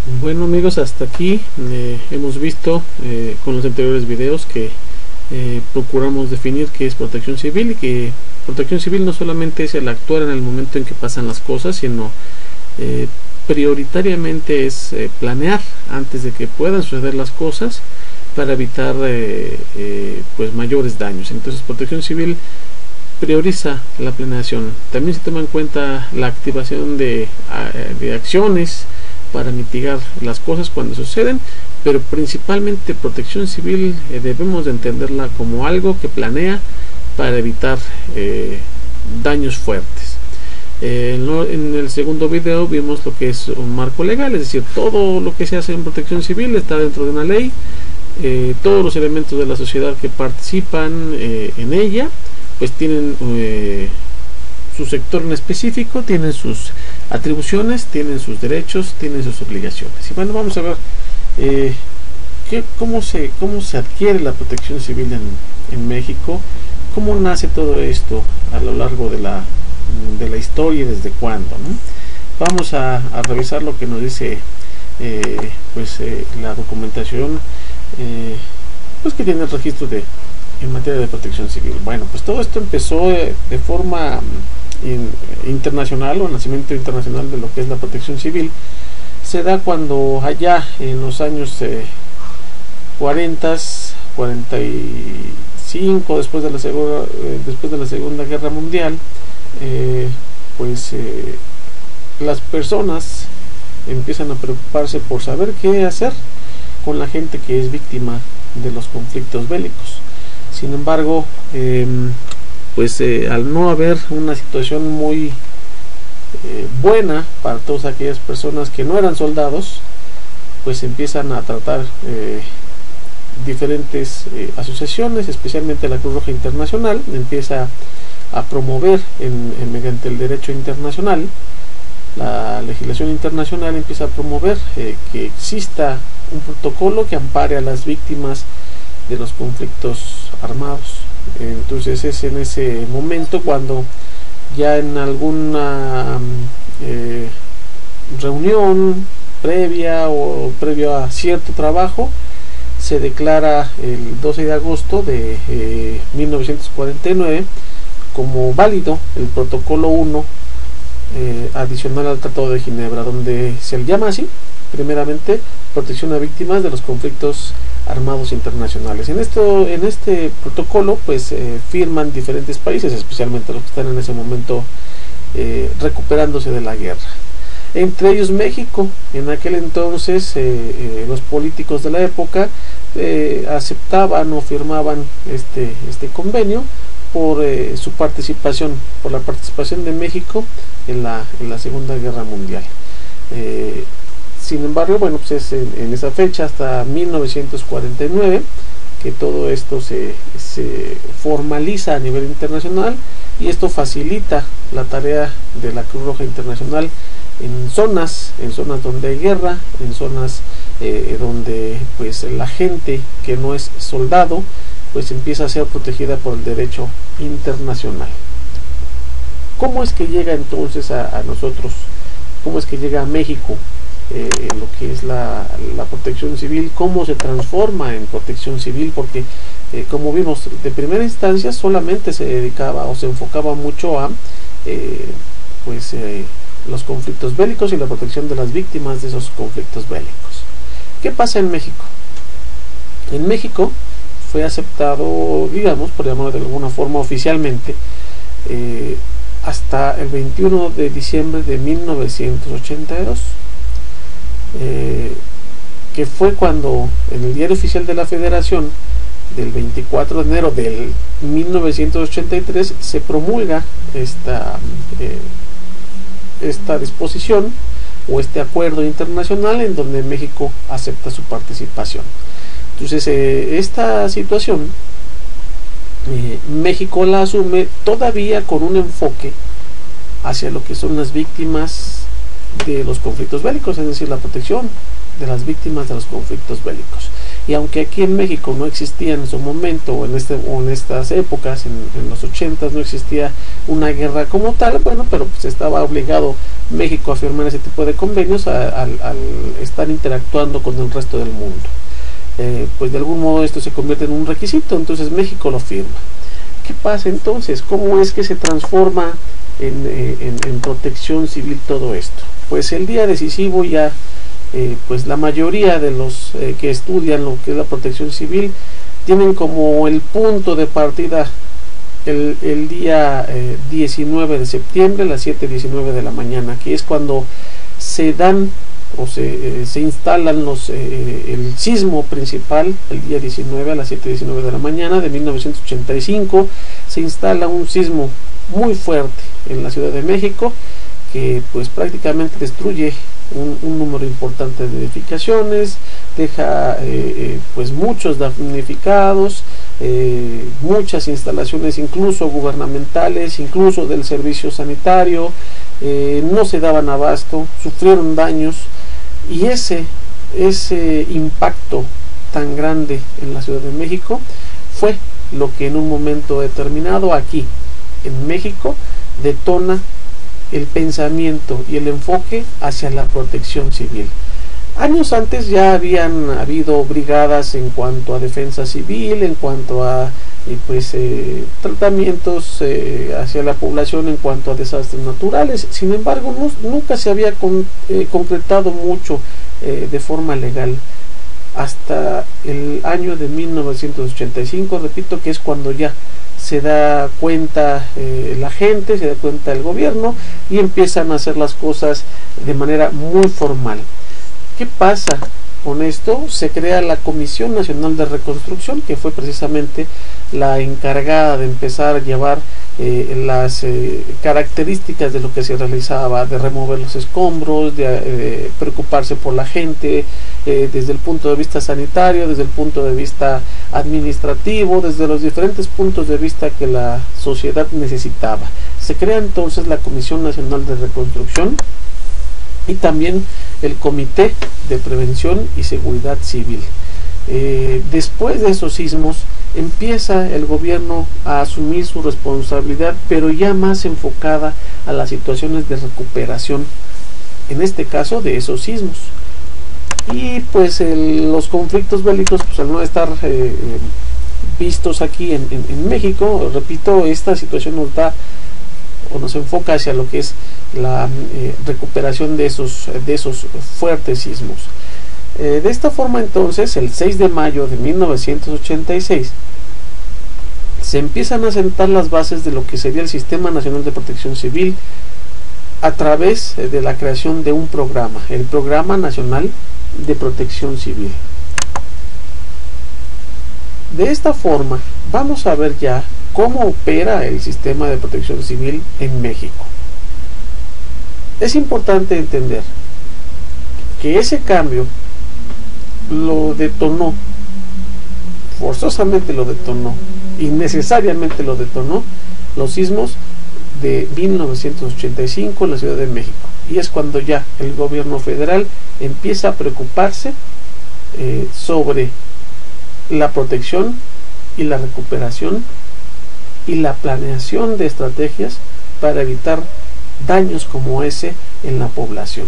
Bueno amigos, hasta aquí hemos visto con los anteriores videos que procuramos definir qué es protección civil, y que protección civil no solamente es el actuar en el momento en que pasan las cosas, sino prioritariamente es planear antes de que puedan suceder las cosas para evitar pues mayores daños. Entonces protección civil prioriza la planeación. También se toma en cuenta la activación de acciones para mitigar las cosas cuando suceden, pero principalmente protección civil debemos de entenderla como algo que planea para evitar daños fuertes. En el segundo video vimos lo que es un marco legal, es decir, todo lo que se hace en protección civil está dentro de una ley. Todos los elementos de la sociedad que participan en ella pues tienen su sector en específico, tienen sus atribuciones, tienen sus derechos, tienen sus obligaciones. Y bueno, vamos a ver cómo se adquiere la protección civil en México, cómo nace todo esto a lo largo de la historia y desde cuándo, ¿no? Vamos a revisar lo que nos dice la documentación pues que tiene el registro en materia de protección civil. Bueno, pues todo esto empezó de forma internacional, o nacimiento internacional de lo que es la protección civil. Se da cuando allá en los años 40, 45, después de la Segunda Guerra Mundial, las personas empiezan a preocuparse por saber qué hacer con la gente que es víctima de los conflictos bélicos. Sin embargo, al no haber una situación muy buena para todas aquellas personas que no eran soldados, pues empiezan a tratar diferentes asociaciones, especialmente la Cruz Roja Internacional, empieza a promover mediante el derecho internacional, la legislación internacional empieza a promover que exista un protocolo que ampare a las víctimas de los conflictos armados. Entonces es en ese momento cuando ya en alguna reunión previa o previo a cierto trabajo se declara el 12 de agosto de 1949 como válido el protocolo 1 adicional al Tratado de Ginebra, donde se le llama así primeramente protección a víctimas de los conflictos armados internacionales. En este protocolo pues firman diferentes países, especialmente los que están en ese momento recuperándose de la guerra, entre ellos México. En aquel entonces los políticos de la época aceptaban o firmaban este convenio por la participación de México en la Segunda Guerra Mundial. Sin embargo, bueno, pues es en esa fecha, hasta 1949, que todo esto se formaliza a nivel internacional, y esto facilita la tarea de la Cruz Roja Internacional en zonas donde hay guerra, en zonas donde pues la gente que no es soldado pues empieza a ser protegida por el derecho internacional. ¿Cómo es que llega entonces a nosotros? ¿Cómo es que llega a México lo que es la protección civil? ¿Cómo se transforma en protección civil? Porque como vimos, de primera instancia solamente se dedicaba o se enfocaba mucho a los conflictos bélicos y la protección de las víctimas de esos conflictos bélicos. ¿Qué pasa en México? En México fue aceptado, digamos, por llamarlo de alguna forma oficialmente, hasta el 21 de diciembre de 1982, que fue cuando en el Diario Oficial de la Federación del 24 de enero del 1983 se promulga esta disposición o este acuerdo internacional en donde México acepta su participación. Entonces esta situación México la asume todavía con un enfoque hacia lo que son las víctimas de los conflictos bélicos, es decir, la protección de las víctimas de los conflictos bélicos. Y aunque aquí en México no existía en su momento o en estas épocas, en los 80s no existía una guerra como tal, bueno, pero pues estaba obligado México a firmar ese tipo de convenios al estar interactuando con el resto del mundo. Pues de algún modo esto se convierte en un requisito, entonces México lo firma. ¿Qué pasa entonces? ¿Cómo es que se transforma en protección civil todo esto? Pues el día decisivo ya, pues la mayoría de los que estudian lo que es la protección civil tienen como el punto de partida el día 19 de septiembre a las 7:19 de la mañana, que es cuando se dan o se instalan el sismo principal. El día 19 a las 7:19 de la mañana de 1985 se instala un sismo muy fuerte en la Ciudad de México, que pues prácticamente destruye un número importante de edificaciones, deja pues muchos damnificados, muchas instalaciones incluso gubernamentales, incluso del servicio sanitario, no se daban abasto, sufrieron daños, y ese impacto tan grande en la Ciudad de México fue lo que en un momento determinado aquí en México detona el pensamiento y el enfoque hacia la protección civil. Años antes ya habían habido brigadas en cuanto a defensa civil, en cuanto a tratamientos hacia la población en cuanto a desastres naturales. Sin embargo, nunca se había concretado mucho de forma legal hasta el año de 1985, repito, que es cuando ya se da cuenta la gente, se da cuenta el gobierno, y empiezan a hacer las cosas de manera muy formal. ¿Qué pasa con esto? Se crea la Comisión Nacional de Reconstrucción, que fue precisamente la encargada de empezar a llevar las características de lo que se realizaba, de remover los escombros, de preocuparse por la gente, desde el punto de vista sanitario, desde el punto de vista administrativo, desde los diferentes puntos de vista que la sociedad necesitaba. Se crea entonces la Comisión Nacional de Reconstrucción y también el Comité de Prevención y Seguridad Civil. Después de esos sismos empieza el gobierno a asumir su responsabilidad, pero ya más enfocada a las situaciones de recuperación, en este caso de esos sismos. Y pues los conflictos bélicos, pues al no estar vistos aquí en México, repito, esta situación nos da o nos enfoca hacia lo que es la recuperación de esos fuertes sismos. De esta forma entonces, el 6 de mayo de 1986 se empiezan a sentar las bases de lo que sería el Sistema Nacional de Protección Civil a través de la creación de un programa, el Programa Nacional de Protección Civil. De esta forma vamos a ver ya cómo opera el sistema de protección civil en México. Es importante entender que ese cambio lo detonó, forzosamente lo detonó, innecesariamente lo detonó, los sismos de 1985 en la Ciudad de México. Y es cuando ya el gobierno federal empieza a preocuparse sobre la protección y la recuperación y la planeación de estrategias para evitar daños como ese en la población.